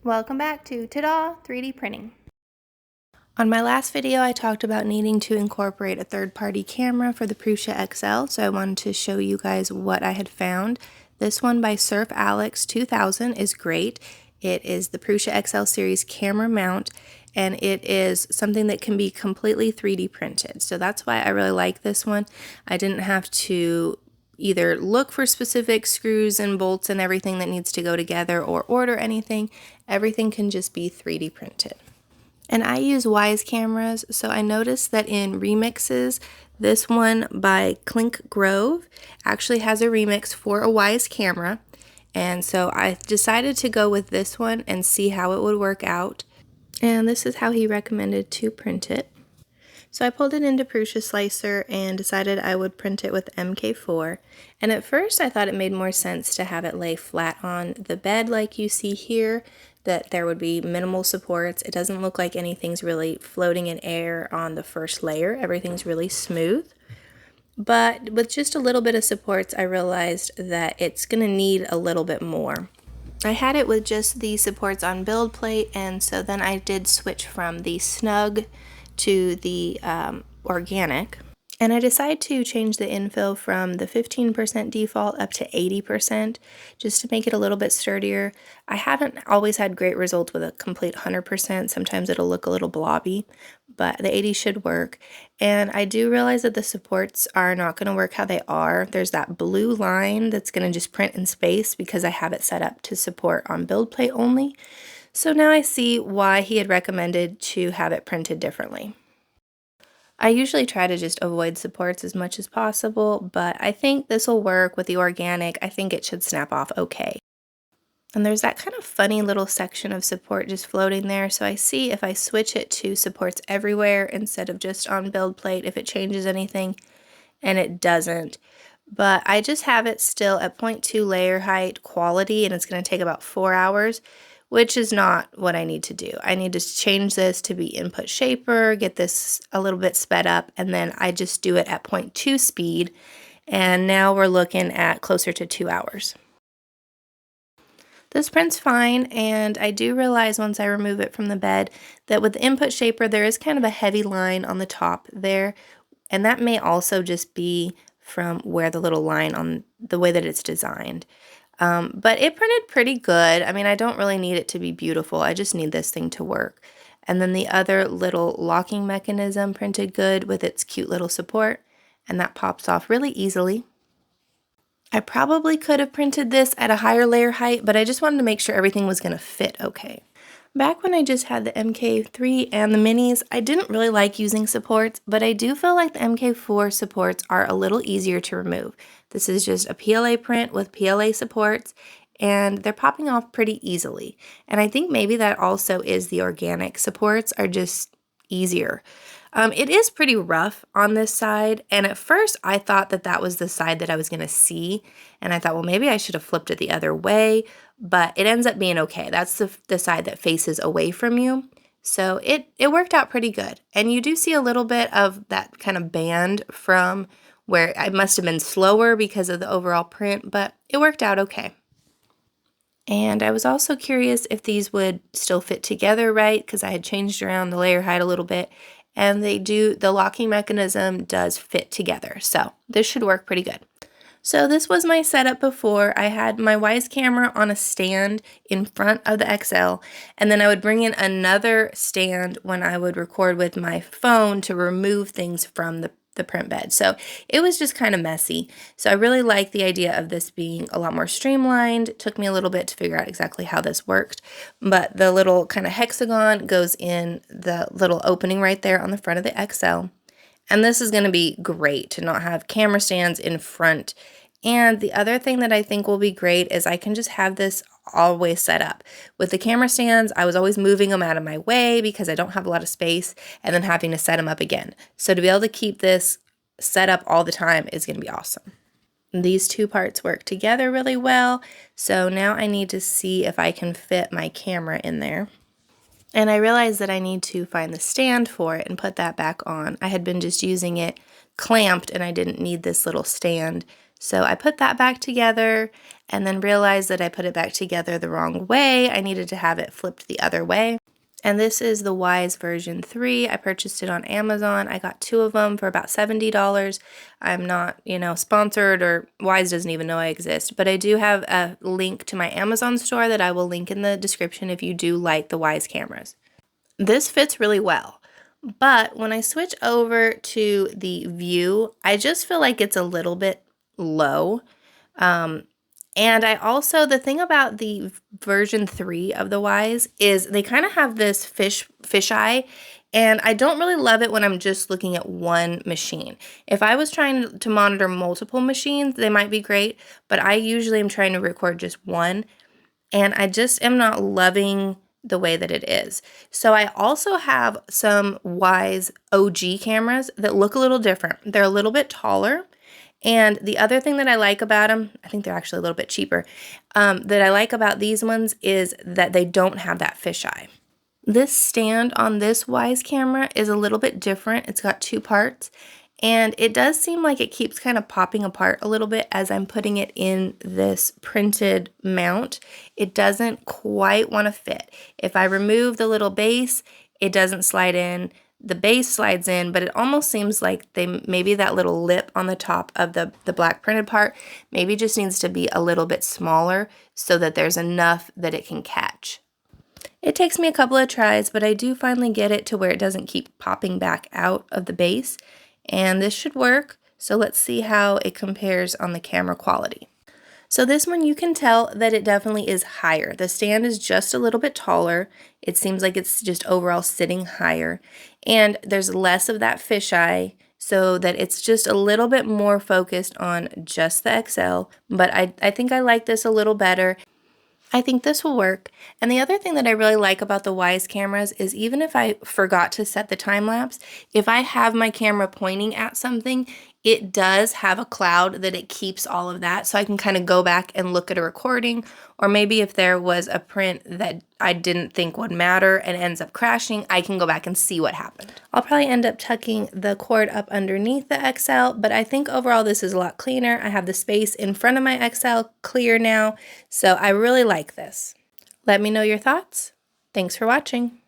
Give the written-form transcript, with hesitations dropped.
Welcome back to Ta-da 3D printing. On my last video, I talked about needing to incorporate a third-party camera for the Prusa XL, so I wanted to show you guys what I had found. This one by Surf Alex 2000 is great. It is the Prusa XL series camera mount, and it is something that can be completely 3D printed. So that's why I really like this one. I didn't have to either look for specific screws and bolts and everything that needs to go together or order anything. Everything can just be 3D printed. And I use Wyze cameras, so I noticed that in remixes, this one by Clink actually has a remix for a Wyze camera. And so I decided to go with this one and see how it would work out. And this is how he recommended to print it. So I pulled it into Prusa Slicer and decided I would print it with MK4. And at first I thought it made more sense to have it lay flat on the bed like you see here, that there would be minimal supports. It doesn't look like anything's really floating in air on the first layer. Everything's really smooth. But with just a little bit of supports, I realized that it's going to need a little bit more. I had it with just the supports on build plate, and so then I did switch from the snug to the organic. And I decided to change the infill from the 15% default up to 80% just to make it a little bit sturdier. I haven't always had great results with a complete 100%. Sometimes it'll look a little blobby, but the 80 should work. And I do realize that the supports are not going to work how they are. There's that blue line that's going to just print in space because I have it set up to support on build plate only. So now I see why he had recommended to have it printed differently. I usually try to just avoid supports as much as possible, but I think this will work with the organic. I think it should snap off okay. And there's that kind of funny little section of support just floating there, so I see if I switch it to supports everywhere instead of just on build plate, if it changes anything, and it doesn't. But I just have it still at 0.2 layer height quality, and it's going to take about 4 hours, which is not what I need to do. I need to change this to be input shaper, get this a little bit sped up, and then I just do it at 0.2 speed, and now we're looking at closer to 2 hours. This prints fine, and I do realize once I remove it from the bed that with the input shaper there is kind of a heavy line on the top there, and that may also just be from where the little line on the way that it's designed. But it printed pretty good. I mean, I don't really need it to be beautiful. I just need this thing to work. And then the other little locking mechanism printed good with its cute little support, and that pops off really easily. I probably could have printed this at a higher layer height, but I just wanted to make sure everything was going to fit okay. Back when I just had the MK3 and the minis, I didn't really like using supports, but I do feel like the MK4 supports are a little easier to remove. This is just a PLA print with PLA supports, and they're popping off pretty easily. And I think maybe that also is the organic supports are just easier. It is pretty rough on this side, and at first I thought that that was the side that I was going to see, and I thought, well, maybe I should have flipped it the other way, but it ends up being okay. That's the side that faces away from you, so it worked out pretty good. And you do see a little bit of that kind of band from where I must have been slower because of the overall print, but it worked out okay. And I was also curious if these would still fit together right, because I had changed around the layer height a little bit, and the locking mechanism does fit together, so this should work pretty good. So this was my setup before. I had my Wyze camera on a stand in front of the XL, and then I would bring in another stand when I would record with my phone to remove things from the print bed. So it was just kind of messy. So I really like the idea of this being a lot more streamlined. It took me a little bit to figure out exactly how this worked, but the little kind of hexagon goes in the little opening right there on the front of the XL. And this is going to be great to not have camera stands in front. And the other thing that I think will be great is I can just have this always set up. With the camera stands, I was always moving them out of my way because I don't have a lot of space and then having to set them up again. So to be able to keep this set up all the time is going to be awesome. These two parts work together really well. So now I need to see if I can fit my camera in there. And I realized that I need to find the stand for it and put that back on. I had been just using it clamped and I didn't need this little stand So I put that back together and then realized that I put it back together the wrong way. I needed to have it flipped the other way. And this is the Wyze version 3. I purchased it on Amazon. I got 2 of them for about $70. I'm not, sponsored, or Wyze doesn't even know I exist. But I do have a link to my Amazon store that I will link in the description if you do like the Wyze cameras. This fits really well. But when I switch over to the view, I just feel like it's a little bit low. And I also, the thing about the version 3 of the Wyze is they kind of have this fisheye, and I don't really love it when I'm just looking at one machine. If I was trying to monitor multiple machines, they might be great, but I usually am trying to record just one, and I just am not loving the way that it is. So I also have some Wyze OG cameras that look a little different. They're a little bit taller. And the other thing that I like about them, I think they're actually a little bit cheaper, that I like about these ones is that they don't have that fisheye. This stand on this Wyze camera is a little bit different. It's got 2 parts, and it does seem like it keeps kind of popping apart a little bit as I'm putting it in this printed mount. It doesn't quite want to fit. If I remove the little base, it doesn't slide in. The base slides in, but it almost seems like maybe that little lip on the top of the black printed part maybe just needs to be a little bit smaller so that there's enough that it can catch. It takes me a couple of tries, but I do finally get it to where it doesn't keep popping back out of the base, and this should work. So let's see how it compares on the camera quality. So this one, you can tell that it definitely is higher. The stand is just a little bit taller. It seems like it's just overall sitting higher. And there's less of that fisheye, so that it's just a little bit more focused on just the XL. But I think I like this a little better. I think this will work. And the other thing that I really like about the Wyze cameras is even if I forgot to set the time lapse, if I have my camera pointing at something, it does have a cloud that it keeps all of that, so I can kind of go back and look at a recording, or maybe if there was a print that I didn't think would matter and ends up crashing, I can go back and see what happened. I'll probably end up tucking the cord up underneath the XL, but I think overall this is a lot cleaner. I have the space in front of my XL clear now, so I really like this. Let me know your thoughts. Thanks for watching.